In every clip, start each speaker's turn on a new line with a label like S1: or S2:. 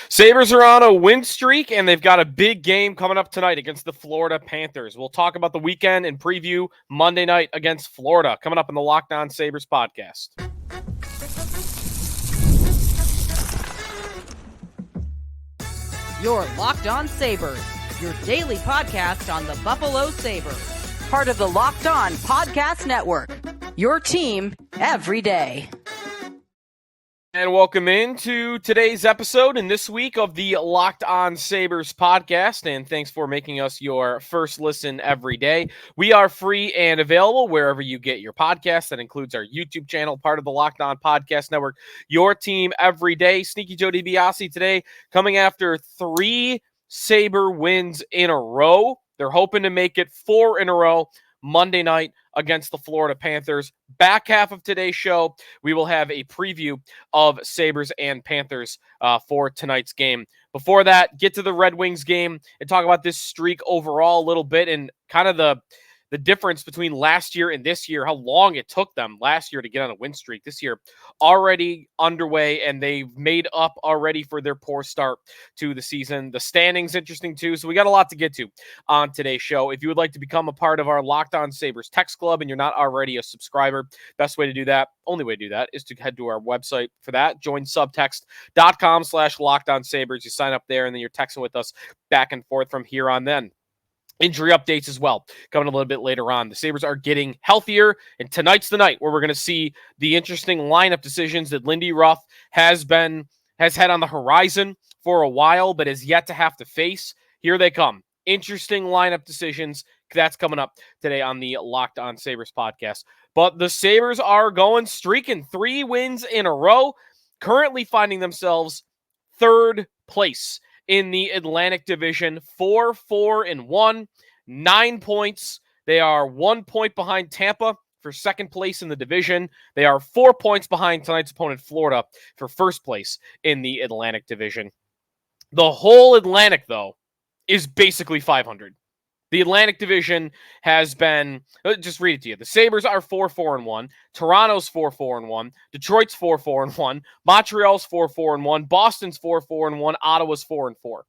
S1: Sabres are on a win streak, and they've got a big game coming up tonight against the Florida Panthers. We'll talk about the weekend and preview Monday night against Florida coming up in the Locked On Sabres podcast.
S2: You're Locked On Sabres, your daily podcast on the Buffalo Sabres. Part of the Locked On Podcast Network, your team every day.
S1: And welcome into today's episode and this week of the Locked On Sabres podcast. And thanks for making us your first listen every day. We are free and available wherever you get your podcast. That includes our YouTube channel, part of the Locked On Podcast Network, your team every day. Sneaky Joe DiBiase today coming after 3 Sabre wins in a row. They're hoping to make it 4 in a row Monday night against the Florida Panthers. Back half of today's show, we will have a preview of Sabres and Panthers for tonight's game. Before that, get to the Red Wings game and talk about this streak overall a little bit and kind of the difference between last year and this year, how long it took them last year to get on a win streak. This year already underway, and they've made up already for their poor start to the season. The standings interesting too, so we got a lot to get to on today's show. If you would like to become a part of our Locked On Sabres text club and you're not already a subscriber, best way to do that, only way to do that, is to head to our website for that. Join subtext.com/LockedOnSabres. You sign up there, and then you're texting with us back and forth from here on then. Injury updates as well, coming a little bit later on. The Sabres are getting healthier, and tonight's the night where we're going to see the interesting lineup decisions that Lindy Ruff has had on the horizon for a while, but has yet to have to face. Here they come. Interesting lineup decisions. That's coming up today on the Locked On Sabres podcast. But the Sabres are streaking 3 wins in a row, currently finding themselves 3rd place in the Atlantic Division, 4-4-1, 9 points. They are 1 point behind Tampa for 2nd place in the division. They are 4 points behind tonight's opponent, Florida, for 1st place in the Atlantic Division. The whole Atlantic, though, is basically 500. The Atlantic Division has been, just read it to you. The Sabres are 4-4-1. Toronto's 4-4-1. Detroit's 4-4-1. Montreal's 4-4-1. Boston's 4-4-1. Ottawa's 4-4.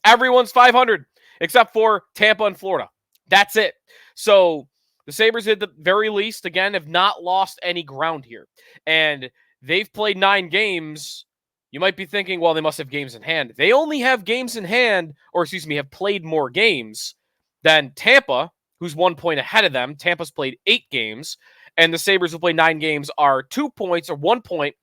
S1: Everyone's 500 except for Tampa and Florida. That's it. So the Sabres, at the very least, again, have not lost any ground here. And they've played 9 games. You might be thinking, well, they must have games in hand. They only have games in hand, have played more games than Tampa, who's 1 point ahead of them. Tampa's played 8 games, and the Sabres, who played 9 games, are 2 points or 1 point.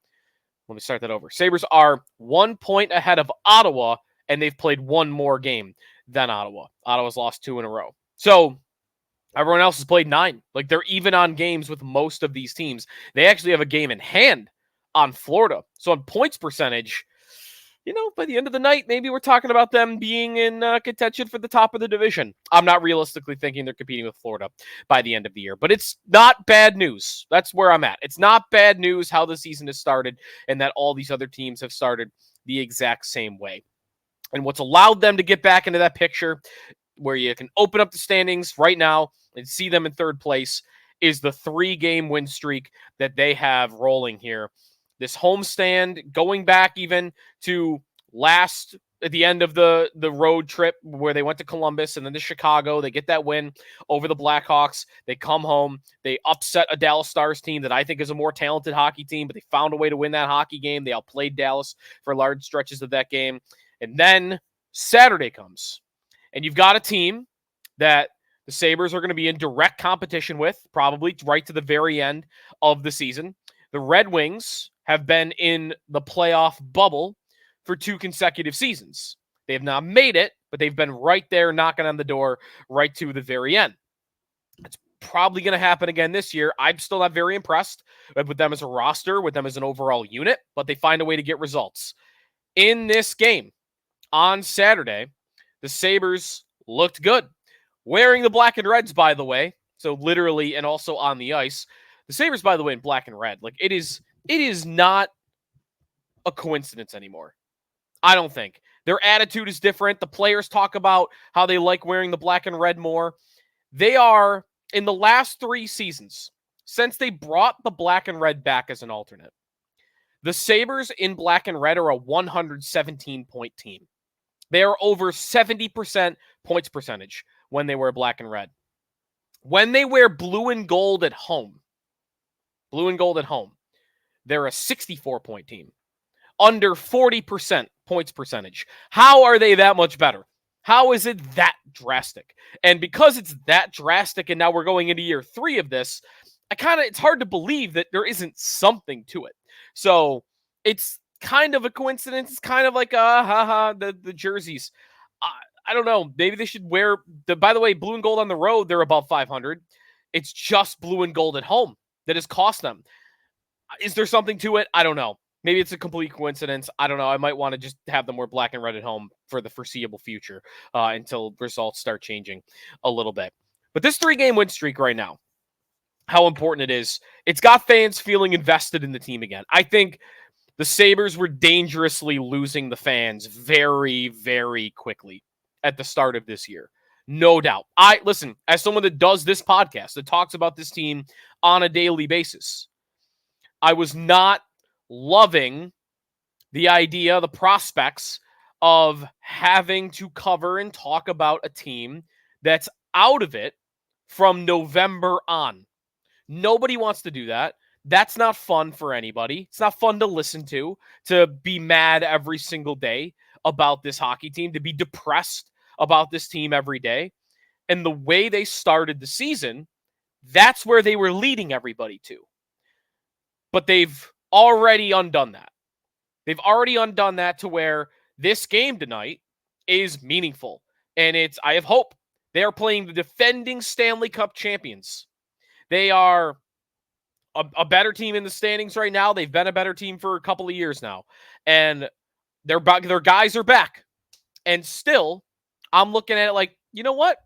S1: Let me start that over. Sabres are 1 point ahead of Ottawa, and they've played 1 more game than Ottawa. Ottawa's lost 2 in a row. So everyone else has played 9. Like, they're even on games with most of these teams. They actually have a game in hand on Florida. So on points percentage, by the end of the night, maybe we're talking about them being in contention for the top of the division. I'm not realistically thinking they're competing with Florida by the end of the year, but it's not bad news. That's where I'm at. It's not bad news how the season has started and that all these other teams have started the exact same way. And what's allowed them to get back into that picture where you can open up the standings right now and see them in 3rd place is the 3-game win streak that they have rolling here. This homestand, going back even to at the end of the road trip where they went to Columbus and then to Chicago, they get that win over the Blackhawks. They come home, they upset a Dallas Stars team that I think is a more talented hockey team, but they found a way to win that hockey game. They outplayed Dallas for large stretches of that game. And then Saturday comes, and you've got a team that the Sabres are going to be in direct competition with, probably right to the very end of the season. The Red Wings have been in the playoff bubble for 2 consecutive seasons. They have not made it, but they've been right there knocking on the door right to the very end. It's probably going to happen again this year. I'm still not very impressed with them as a roster, with them as an overall unit, but they find a way to get results. In this game on Saturday, the Sabres looked good. Wearing the black and reds, by the way, so literally and also on the ice. The Sabres, by the way, in black and red. Like, it is not a coincidence anymore. I don't think. Their attitude is different. The players talk about how they like wearing the black and red more. They are, in the last 3 seasons, since they brought the black and red back as an alternate, The Sabres in black and red are a 117-point team. They are over 70% points percentage when they wear black and red. When they wear blue and gold at home, they're a 64-point team. Under 40% points percentage. How are they that much better? How is it that drastic? And because it's that drastic, and now we're going into year 3 of this, it's hard to believe that there isn't something to it. So it's kind of a coincidence. It's kind of like the jerseys. I don't know. Maybe they should wear by the way, blue and gold on the road, they're above 500. It's just blue and gold at home that has cost them. Is there something to it? I don't know. Maybe it's a complete coincidence. I don't know. I might want to just have them wear black and red at home for the foreseeable future until results start changing a little bit. But this 3-game win streak right now, how important it is. It's got fans feeling invested in the team again. I think the Sabres were dangerously losing the fans very, very quickly at the start of this year. No doubt. Listen, as someone that does this podcast, that talks about this team on a daily basis, I was not loving the idea, the prospects of having to cover and talk about a team that's out of it from November on. Nobody wants to do that. That's not fun for anybody. It's not fun to listen to be mad every single day about this hockey team, to be depressed about this team every day. And the way they started the season, that's where they were leading everybody to. But they've already undone that. They've already undone that to where this game tonight is meaningful. And I have hope. They are playing the defending Stanley Cup champions. They are a better team in the standings right now. They've been a better team for a couple of years now. And their guys are back. And still, I'm looking at it like, you know what?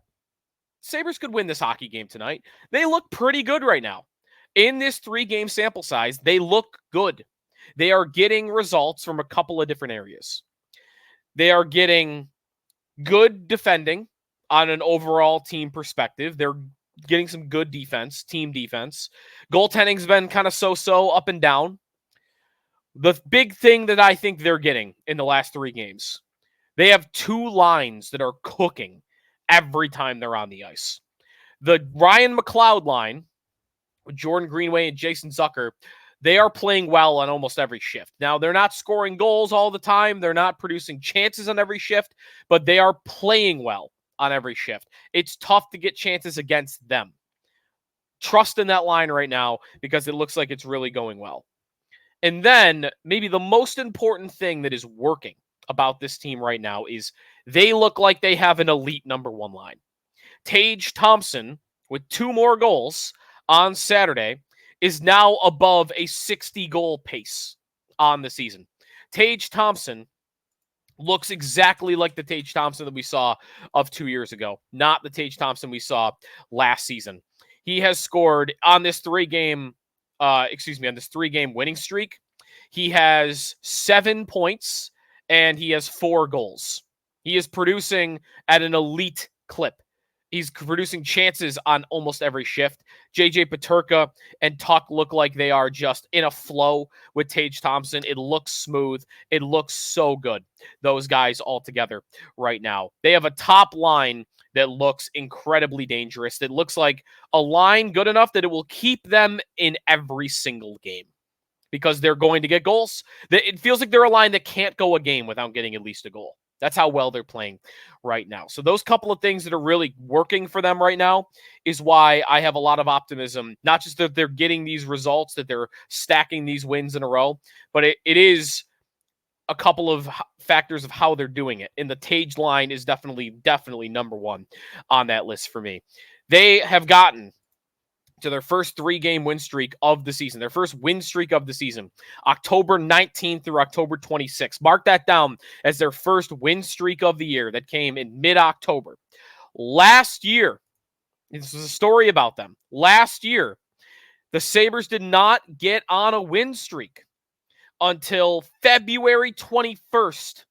S1: Sabres could win this hockey game tonight. They look pretty good right now. In this 3-game sample size, they look good. They are getting results from a couple of different areas. They are getting good defending on an overall team perspective. They're getting some good defense, team defense. Goaltending's been kind of so-so, up and down. The big thing that I think they're getting in the last 3 games, they have 2 lines that are cooking every time they're on the ice. The Ryan McLeod line, with Jordan Greenway and Jason Zucker, they are playing well on almost every shift. Now, they're not scoring goals all the time. They're not producing chances on every shift, but they are playing well on every shift. It's tough to get chances against them. Trust in that line right now because it looks like it's really going well. And then maybe the most important thing that is working about this team right now is they look like they have an elite number 1 line. Tage Thompson, with 2 more goals on Saturday, is now above a 60-goal pace on the season. Tage Thompson looks exactly like the Tage Thompson that we saw of 2 years ago, not the Tage Thompson we saw last season. He has scored on this 3-game winning streak. He has 7 points and he has 4 goals. He is producing at an elite clip. He's producing chances on almost every shift. JJ Peterka and Tuck look like they are just in a flow with Tage Thompson. It looks smooth. It looks so good, those guys all together right now. They have a top line that looks incredibly dangerous. That looks like a line good enough that it will keep them in every single game because they're going to get goals. It feels like they're a line that can't go a game without getting at least a goal. That's how well they're playing right now. So those couple of things that are really working for them right now is why I have a lot of optimism, not just that they're getting these results, that they're stacking these wins in a row, but it is a couple of factors of how they're doing it. And the Tage line is definitely number 1 on that list for me. They have gotten to their first 3-game win streak of the season, their first win streak of the season, October 19th through October 26th. Mark that down as their first win streak of the year that came in mid-October. Last year, this is a story about them. Last year, the Sabres did not get on a win streak until February 21st.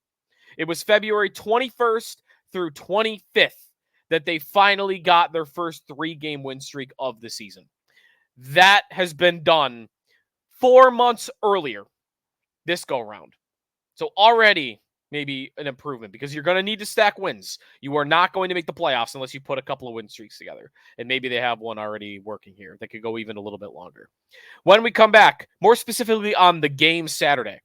S1: It was February 21st through 25th that they finally got their first 3-game win streak of the season. That has been done 4 months earlier this go round. So already maybe an improvement because you're going to need to stack wins. You are not going to make the playoffs unless you put a couple of win streaks together. And maybe they have one already working here that could go even a little bit longer. When we come back, more specifically on the game Saturday,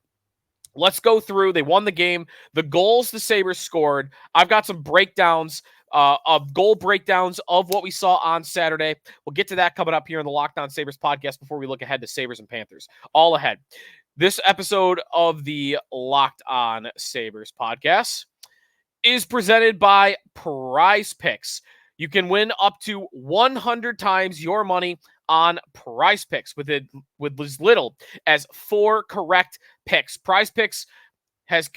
S1: let's go through. They won the game. The goals the Sabres scored. I've got some breakdowns of goal breakdowns of what we saw on Saturday. We'll get to that coming up here in the Locked On Sabres podcast before we look ahead to Sabres and Panthers. All ahead. This episode of the Locked On Sabres podcast is presented by PrizePicks. You can win up to 100 times your money on PrizePicks with as little as 4 correct picks. PrizePicks has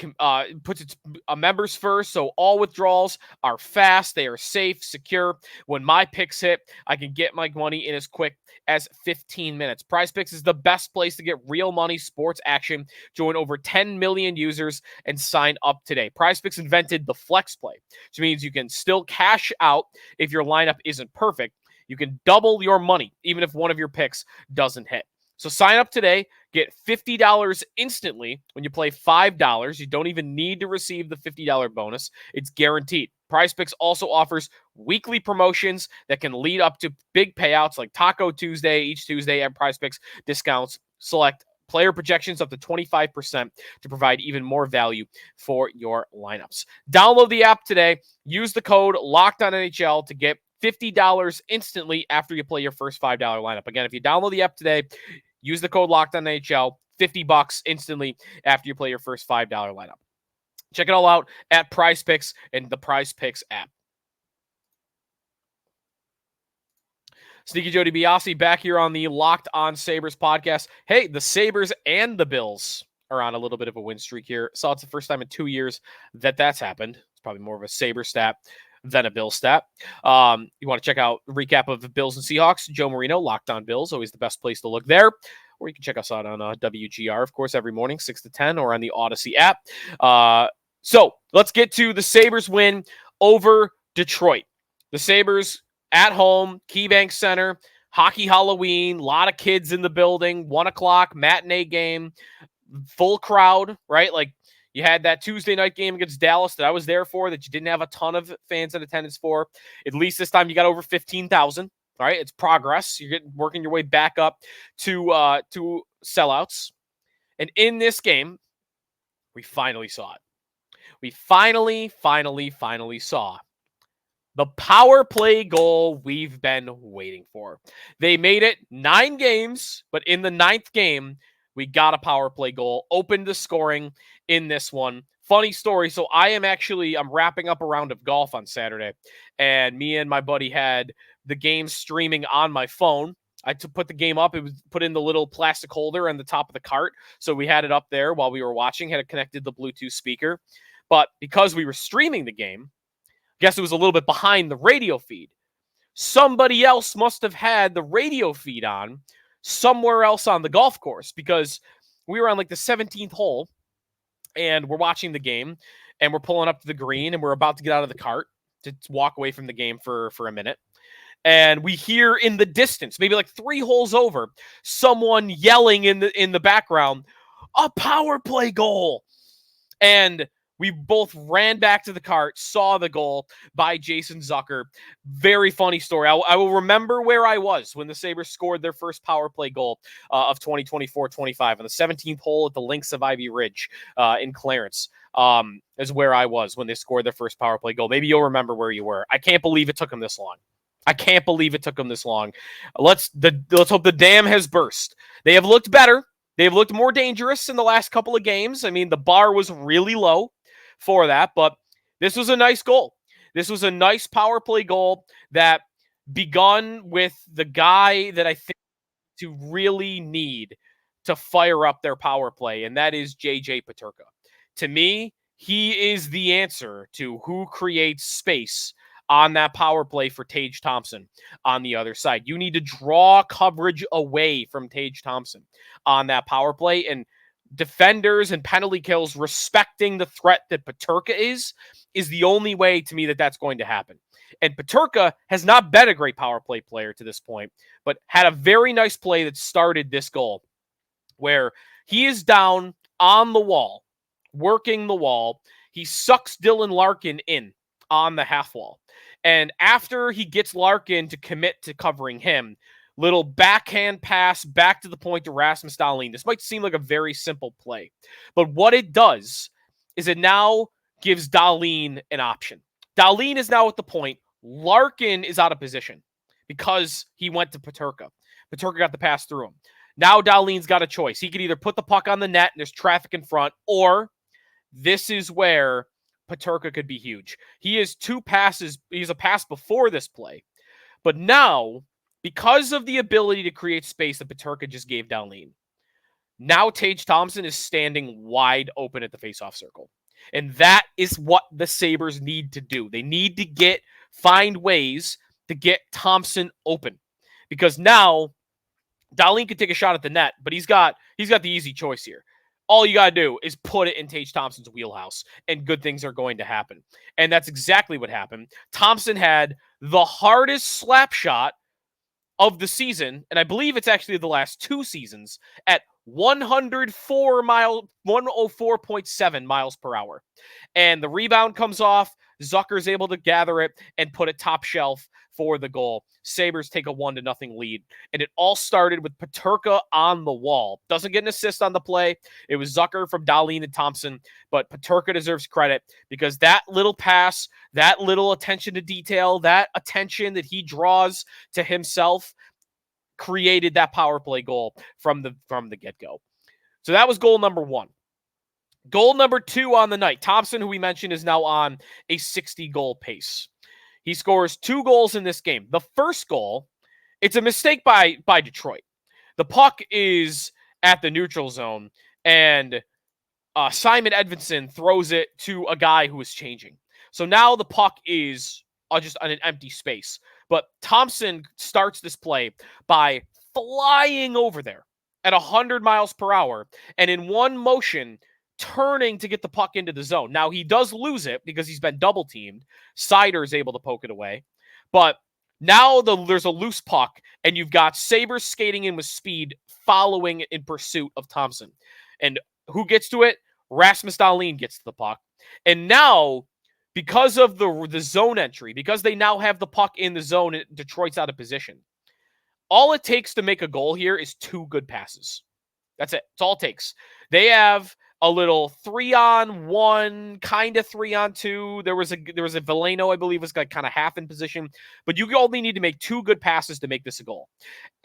S1: puts its members first, so all withdrawals are fast, they are safe, secure. When my picks hit, I can get my money in as quick as 15 minutes. PrizePicks is the best place to get real money sports action. Join over 10 million users and sign up today. PrizePicks invented the flex play, which means you can still cash out if your lineup isn't perfect. You can double your money even if one of your picks doesn't hit. So sign up today, get $50 instantly when you play $5. You don't even need to receive the $50 bonus. It's guaranteed. PrizePicks also offers weekly promotions that can lead up to big payouts like Taco Tuesday, each Tuesday, and PrizePicks discounts. Select player projections up to 25% to provide even more value for your lineups. Download the app today. Use the code LOCKEDONNHL to get $50 instantly after you play your first $5 lineup. Again, if you download the app today, use the code LOCKEDONNHL, $50 instantly after you play your first $5 lineup. Check it all out at PrizePicks and the PrizePicks app. Sneaky Joe DiBiase back here on the Locked On Sabres podcast. Hey, the Sabres and the Bills are on a little bit of a win streak here. Saw it's the first time in 2 years that's happened. It's probably more of a Sabre stat than a Bill stat. You want to check out the recap of the Bills and Seahawks. Joe Marino, Locked On Bills, always the best place to look there. Or you can check us out on WGR, of course, every morning, 6 to 10, or on the Odyssey app. So let's get to the Sabres win over Detroit. The Sabres at home, KeyBank Center, Hockey Halloween, a lot of kids in the building, 1 o'clock, matinee game, full crowd, right? Like, you had that Tuesday night game against Dallas that I was there for that you didn't have a ton of fans in attendance for. At least this time you got over 15,000. All right, it's progress. You're working your way back up to sellouts. And in this game, we finally saw it. We finally saw the power play goal we've been waiting for. They made it 9 games, but in the 9th game, we got a power play goal, opened the scoring in this one. Funny story. So I'm wrapping up a round of golf on Saturday, and me and my buddy had the game streaming on my phone. I put the game up. It was put in the little plastic holder on the top of the cart. So we had it up there while we were watching, had it connected the Bluetooth speaker. But because we were streaming the game, I guess it was a little bit behind the radio feed. Somebody else must have had the radio feed on somewhere else on the golf course because we were on like the 17th hole and we're watching the game and we're pulling up to the green and we're about to get out of the cart to walk away from the game for a minute. And we hear in the distance, maybe like 3 holes over, someone yelling in the background, a power play goal. And we both ran back to the cart, saw the goal by Jason Zucker. Very funny story. I will remember where I was when the Sabres scored their first power play goal of 2024-25 on the 17th hole at the Links of Ivy Ridge in Clarence. Is where I was when they scored their first power play goal. Maybe you'll remember where you were. I can't believe it took them this long. Let's hope the dam has burst. They have looked better. They've looked more dangerous in the last couple of games. I mean, the bar was really low for that, but this was a nice goal. This was a nice power play goal that begun with the guy that I think to really need to fire up their power play, and that is JJ Peterka. To me, he is the answer to who creates space on that power play for Tage Thompson on the other side. You need to draw coverage away from Tage Thompson on that power play, and defenders and penalty kills respecting the threat that Peterka is the only way to me that's going to happen. And Peterka has not been a great power play player to this point, but had a very nice play that started this goal where he is down on the wall, working the wall. He sucks Dylan Larkin in on the half wall. And after he gets Larkin to commit to covering him, little backhand pass back to the point to Rasmus Dahlin. This might seem like a very simple play, but what it does is it now gives Dahlin an option. Dahlin is now at the point. Larkin is out of position because he went to Peterka. Peterka got the pass through him. Now Dahlin's got a choice. He could either put the puck on the net and there's traffic in front, or this is where Peterka could be huge. He has two passes. He's a pass before this play. But now, because of the ability to create space that Peterka just gave Dahlin, now Tage Thompson is standing wide open at the faceoff circle. And that is what the Sabres need to do. They need to find ways to get Thompson open. Because now, Dahlin could take a shot at the net, but he's got the easy choice here. All you got to do is put it in Tage Thompson's wheelhouse, and good things are going to happen. And that's exactly what happened. Thompson had the hardest slap shot of the season, and I believe it's actually the last two seasons, at 104.7 miles per hour. And the rebound comes off. Zucker's able to gather it and put it top shelf for the goal. Sabres take a 1-0 lead. And it all started with Peterka on the wall. Doesn't get an assist on the play. It was Zucker from Dahlin and Thompson. But Peterka deserves credit because that little pass, that little attention to detail, that attention that he draws to himself created that power play goal from the get-go. So that was goal number one. Goal number two on the night. Thompson, who we mentioned, is now on a 60-goal pace. He scores 2 goals in this game. The first goal, it's a mistake by Detroit. The puck is at the neutral zone, and Simon Edvinsson throws it to a guy who is changing. So now the puck is just on an empty space. But Thompson starts this play by flying over there at 100 miles per hour, and in one motion, turning to get the puck into the zone. Now, he does lose it because he's been double-teamed. Seider is able to poke it away. But now there's a loose puck, and you've got Sabres skating in with speed, following in pursuit of Thompson. And who gets to it? Rasmus Dahlin gets to the puck. And now, because of the zone entry, because they now have the puck in the zone, Detroit's out of position. All it takes to make a goal here is 2 good passes. That's it. That's all it takes. They have a little 3-on-1, kind of 3-on-2. There was a Veleno, I believe, was like kind of half in position. But you only need to make 2 good passes to make this a goal.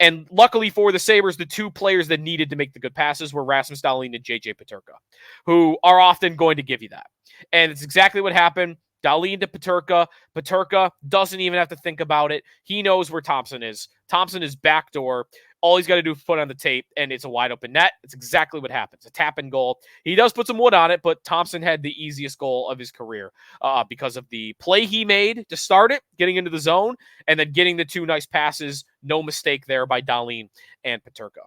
S1: And luckily for the Sabres, the 2 players that needed to make the good passes were Rasmus Dahlin and JJ Peterka, who are often going to give you that. And it's exactly what happened. Dahlin to Peterka. Peterka doesn't even have to think about it. He knows where Thompson is. Thompson is backdoor. All he's got to do is put on the tape, and it's a wide open net. It's exactly what happens. A tap and goal. He does put some wood on it, but Thompson had the easiest goal of his career because of the play he made to start it, getting into the zone, and then getting the 2 nice passes. No mistake there by Dahlin and Peterka.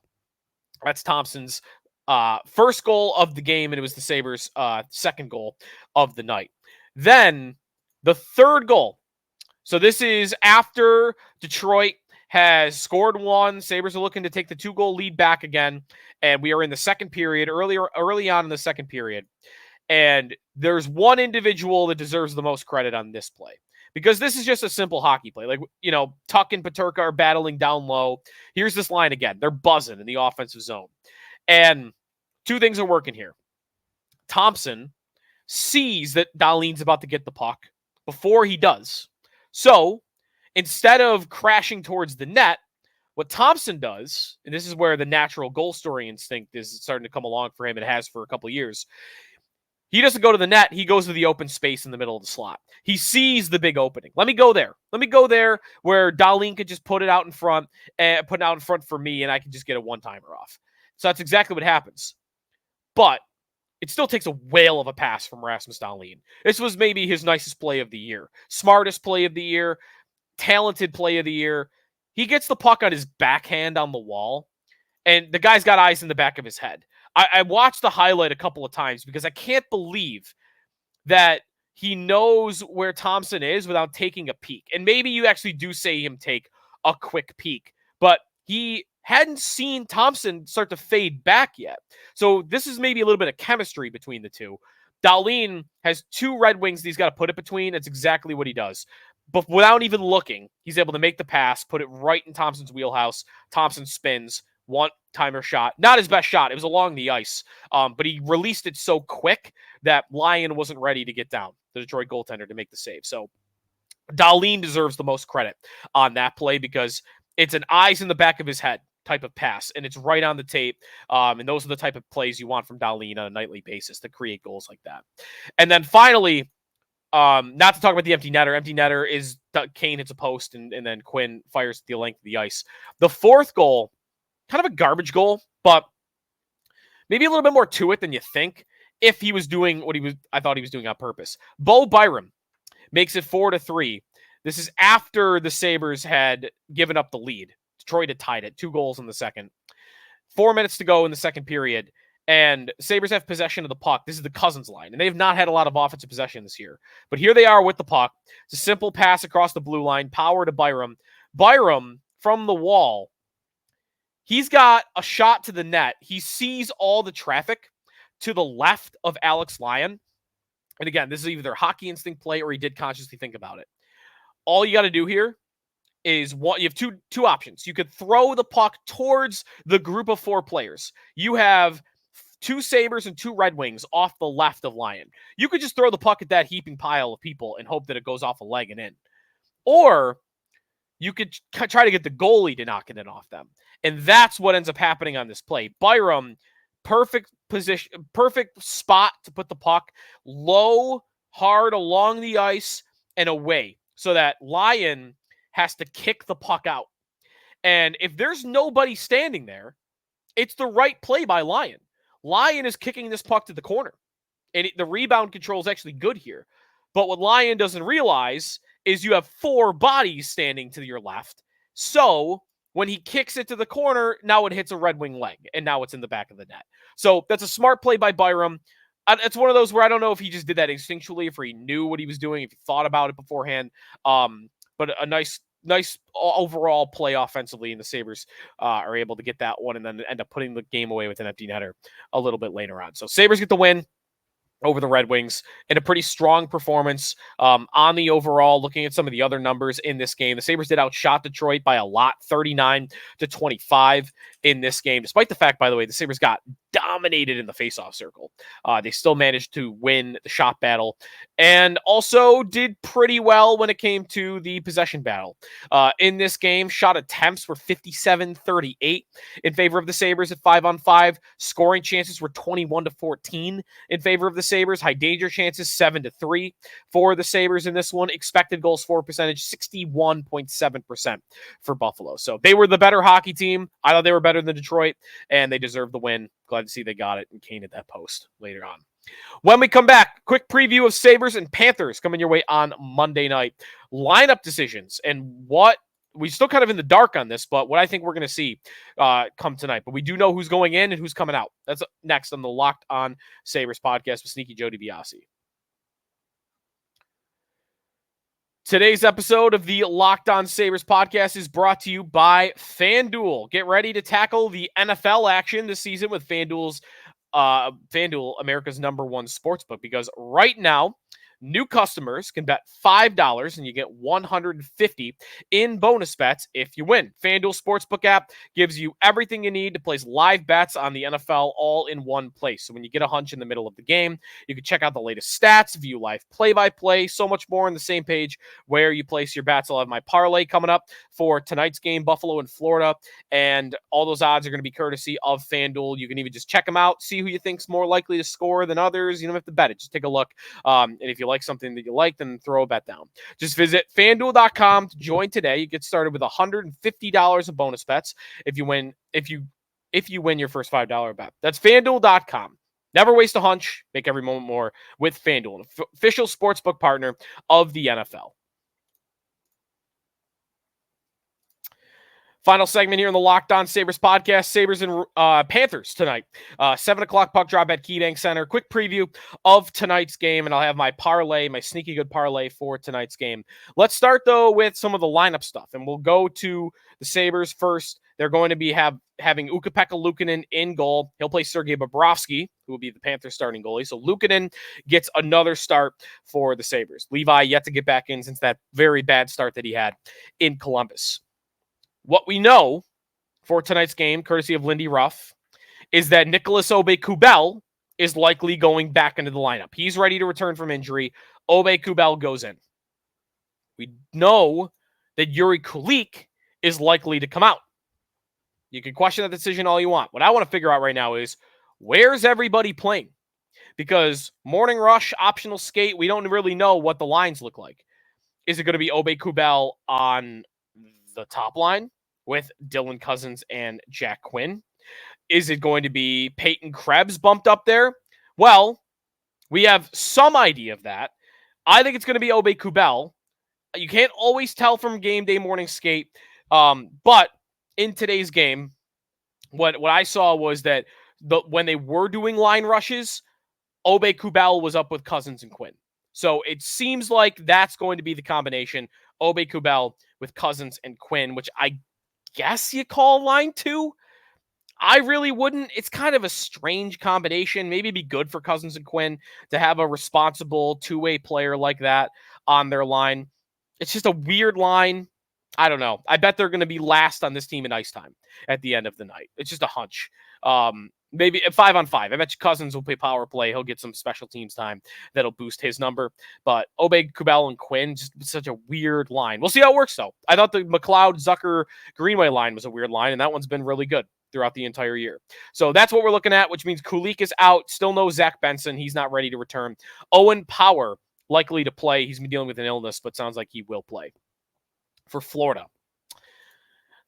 S1: That's Thompson's first goal of the game, and it was the Sabres' second goal of the night. Then the third goal. So this is after Detroit has scored 1. Sabres are looking to take the 2-goal lead back again. And we are in the second period, early on in the second period. And there's one individual that deserves the most credit on this play. Because this is just a simple hockey play. Like, Tuck and Peterka are battling down low. Here's this line again. They're buzzing in the offensive zone. And 2 things are working here. Thompson sees that Dahlin's about to get the puck before he does. So, instead of crashing towards the net, what Thompson does, and this is where the natural goal scoring instinct is starting to come along for him, it has for a couple of years, he doesn't go to the net, he goes to the open space in the middle of the slot. He sees the big opening. Let me go there. Let me go there where Dahlin could just put it out in front for me, and I can just get a one-timer off. So that's exactly what happens. But it still takes a whale of a pass from Rasmus Dahlin. This was maybe his nicest play of the year. Smartest play of the year. Talented play of the year. He gets the puck on his backhand on the wall, and the guy's got eyes in the back of his head. I watched the highlight a couple of times because I can't believe that he knows where Thompson is without taking a peek. And maybe you actually do see him take a quick peek, but he hadn't seen Thompson start to fade back yet. So this is maybe a little bit of chemistry between the two. Dahlin has 2 Red Wings that he's got to put it between. That's exactly what he does. But without even looking, he's able to make the pass, put it right in Thompson's wheelhouse. Thompson spins, one-timer shot. Not his best shot. It was along the ice. But he released it so quick that Lyon wasn't ready to get down, the Detroit goaltender, to make the save. So Dahlin deserves the most credit on that play because it's an eyes in the back of his head type of pass, and it's right on the tape. And those are the type of plays you want from Dahlin on a nightly basis to create goals like that. And then finally, not to talk about the empty netter. Empty netter is Kane hits a post, and then Quinn fires the length of the ice. The fourth goal, kind of a garbage goal, but maybe a little bit more to it than you think if he was doing what I thought he was doing on purpose. Bo Byram makes it 4-3. This is after the Sabres had given up the lead. Detroit had tied it, 2 goals in the second. 4 minutes to go in the second period, and Sabres have possession of the puck. This is the Cousins line, and they've not had a lot of offensive possession this year. But here they are with the puck. It's a simple pass across the blue line, power to Byram. Byram, from the wall, he's got a shot to the net. He sees all the traffic to the left of Alex Lyon. And again, this is either hockey instinct play or he did consciously think about it. All you got to do here is you have two options. You could throw the puck towards the group of 4 players. You have 2 Sabres and 2 Red Wings off the left of Lyon. You could just throw the puck at that heaping pile of people and hope that it goes off a leg and in. Or you could try to get the goalie to knock it off them. And that's what ends up happening on this play. Byram, perfect position, perfect spot to put the puck low, hard along the ice and away so that Lyon has to kick the puck out. And if there's nobody standing there, it's the right play by Lyon. Lyon is kicking this puck to the corner. And the rebound control is actually good here. But what Lyon doesn't realize is you have 4 bodies standing to your left. So when he kicks it to the corner, now it hits a Red Wing leg, and now it's in the back of the net. So that's a smart play by Byram. It's one of those where I don't know if he just did that instinctually, if he knew what he was doing, if he thought about it beforehand. But a nice overall play offensively, and the Sabres are able to get that one and then end up putting the game away with an empty netter a little bit later on. So Sabres get the win over the Red Wings in a pretty strong performance on the overall. Looking at some of the other numbers in this game, the Sabres did outshot Detroit by a lot, 39-25 in this game, despite the fact, by the way, the Sabres got dominated in the faceoff circle. They still managed to win the shot battle and also did pretty well when it came to the possession battle. In this game, shot attempts were 57-38 in favor of the Sabres at 5-on-5. Scoring chances were 21-14 in favor of the Sabres. High danger chances 7-3 for the Sabres in this one. Expected goals for percentage 61.7% for Buffalo. So they were the better hockey team. I thought they were better than Detroit, and they deserved the win. Glad to see they got it and Kane at that post later on. When we come back, quick preview of Sabres and Panthers coming your way on Monday night. Lineup decisions and what we're still kind of in the dark on this, but what I think we're going to see come tonight. But we do know who's going in and who's coming out. That's next on the Locked On Sabres podcast with Sneaky Joe DiBiase. Today's episode of the Locked On Sabres podcast is brought to you by FanDuel. Get ready to tackle the NFL action this season with FanDuel, America's #1 sportsbook, because right now, new customers can bet $5 and you get $150 in bonus bets if you win. FanDuel Sportsbook app gives you everything you need to place live bets on the NFL all in one place. So when you get a hunch in the middle of the game, you can check out the latest stats, view live play-by-play, so much more on the same page where you place your bets. I'll have my parlay coming up for tonight's game, Buffalo and Florida, and all those odds are going to be courtesy of FanDuel. You can even just check them out, see who you think's more likely to score than others. You don't have to bet it. Just take a look. And if you like something that you like, then throw a bet down. Just visit FanDuel.com to join today. You get started with $150 of bonus bets if you win your first $5 bet. That's FanDuel.com. Never waste a hunch. Make every moment more with FanDuel, an official sportsbook partner of the NFL. Final segment here in the Locked On Sabres podcast. Sabres and Panthers tonight. 7 o'clock puck drop at KeyBank Center. Quick preview of tonight's game, and I'll have my parlay, my sneaky good parlay for tonight's game. Let's start, though, with some of the lineup stuff, and we'll go to the Sabres first, They're going to be having Ukko-Pekka Luukkonen in goal. He'll play Sergei Bobrovsky, who will be the Panthers starting goalie. So Luukkonen gets another start for the Sabres. Levi yet to get back in since that very bad start that he had in Columbus. What we know for tonight's game, courtesy of Lindy Ruff, is that Nicholas Aube-Kubel is likely going back into the lineup. He's ready to return from injury. Aube-Kubel goes in. We know that Yuri Kulich is likely to come out. You can question that decision all you want. What I want to figure out right now is, where's everybody playing? Because morning rush, optional skate, we don't really know what the lines look like. Is it going to be Aube-Kubel on the top line with Dylan Cousins and Jack Quinn? Is it going to be Peyton Krebs bumped up there? Well, we have some idea of that. I think it's going to be Aube-Kubel. You can't always tell from game day morning skate, but in today's game, what I saw was that when they were doing line rushes, Aube-Kubel was up with Cousins and Quinn. So it seems like that's going to be the combination, Aube-Kubel with Cousins and Quinn, which I guess you call line 2. I really wouldn't. It's kind of a strange combination. Maybe it'd be good for Cousins and Quinn to have a responsible two-way player like that on their line. It's just a weird line. I don't know. I bet they're going to be last on this team in ice time at the end of the night. It's just a hunch. Maybe 5-on-5. I bet you Cousins will play power play. He'll get some special teams time that'll boost his number. But Aube-Kubel and Quinn, just such a weird line. We'll see how it works, though. I thought the McLeod, Zucker, Greenway line was a weird line, and that one's been really good throughout the entire year. So that's what we're looking at, which means Kulich is out. Still no Zach Benson. He's not ready to return. Owen Power likely to play. He's been dealing with an illness, but sounds like he will play. For Florida,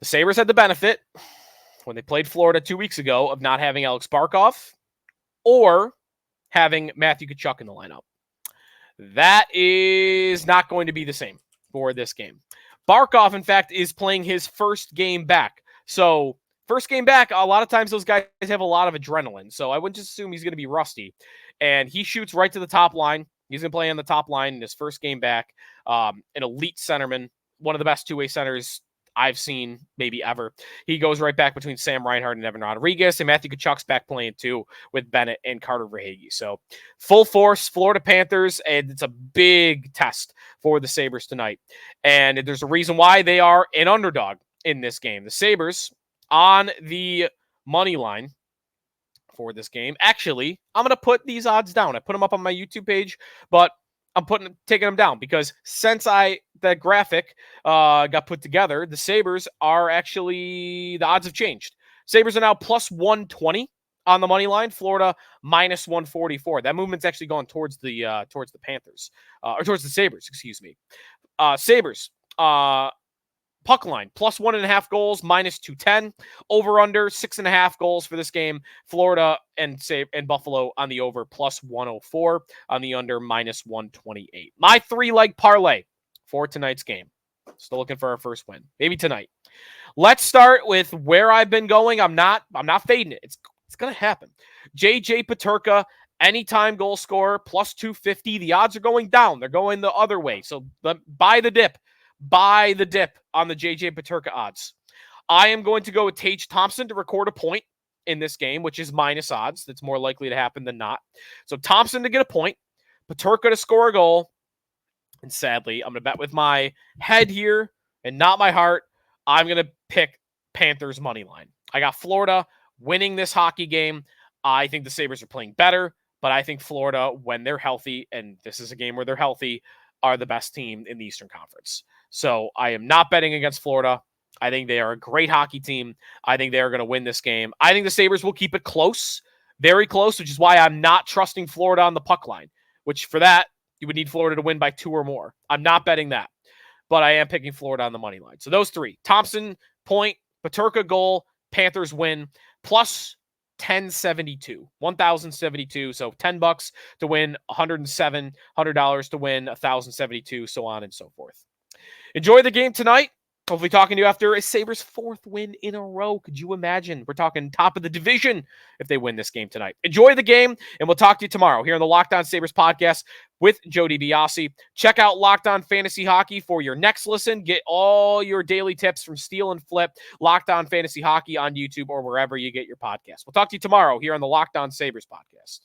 S1: the Sabres had the benefit when they played Florida 2 weeks ago of not having Alex Barkov or having Matthew Tkachuk in the lineup. That is not going to be the same for this game. Barkov, in fact, is playing his first game back. So first game back, a lot of times those guys have a lot of adrenaline. So I wouldn't just assume he's going to be rusty. And he shoots right to the top line. He's going to play on the top line in his first game back. An elite centerman, one of the best two-way centers I've seen maybe ever. He goes right back between Sam Reinhart and Evan Rodriguez, and Matthew Tkachuk's back playing too with Bennett and Carter Verhaeghe. So full force, Florida Panthers, and it's a big test for the Sabres tonight. And there's a reason why they are an underdog in this game. The Sabres on the money line for this game. Actually, I'm going to put these odds down. I put them up on my YouTube page, but I'm taking them down because since the graphic got put together, the Sabres are actually, the odds have changed. Sabres are now plus 120 on the money line. Florida minus 144. That movement's actually gone towards the Panthers, or towards the Sabres, excuse me. Sabres, puck line, plus 1.5 goals, minus 210. Over under 6.5 goals for this game. Florida and Buffalo on the over, plus 104. On the under, minus 128. My 3-leg parlay for tonight's game. Still looking for our first win. Maybe tonight. Let's start with where I've been going. I'm not fading it. It's going to happen. JJ Peterka, anytime goal scorer, plus 250. The odds are going down. They're going the other way. So buy the dip. Buy the dip on the JJ Peterka odds. I am going to go with Tage Thompson to record a point in this game, which is minus odds. That's more likely to happen than not. So Thompson to get a point, Peterka to score a goal. And sadly, I'm going to bet with my head here and not my heart. I'm going to pick Panthers money line. I got Florida winning this hockey game. I think the Sabres are playing better, but I think Florida, when they're healthy, and this is a game where they're healthy, are the best team in the Eastern Conference. So I am not betting against Florida. I think they are a great hockey team. I think they are going to win this game. I think the Sabres will keep it close, very close, which is why I'm not trusting Florida on the puck line, which for that, you would need Florida to win by 2 or more. I'm not betting that, but I am picking Florida on the money line. So those three, Thompson, point, Peterka goal, Panthers win, plus 1072, 1,072. So $10 to win, $107, $100 to win, 1,072, so on and so forth. Enjoy the game tonight. Hopefully talking to you after a Sabres 4th win in a row. Could you imagine? We're talking top of the division if they win this game tonight. Enjoy the game, and we'll talk to you tomorrow here on the Locked On Sabres podcast with Joe DiBiase. Check out Locked On Fantasy Hockey for your next listen. Get all your daily tips from Steal and Flip, Locked On Fantasy Hockey on YouTube or wherever you get your podcast. We'll talk to you tomorrow here on the Locked On Sabres podcast.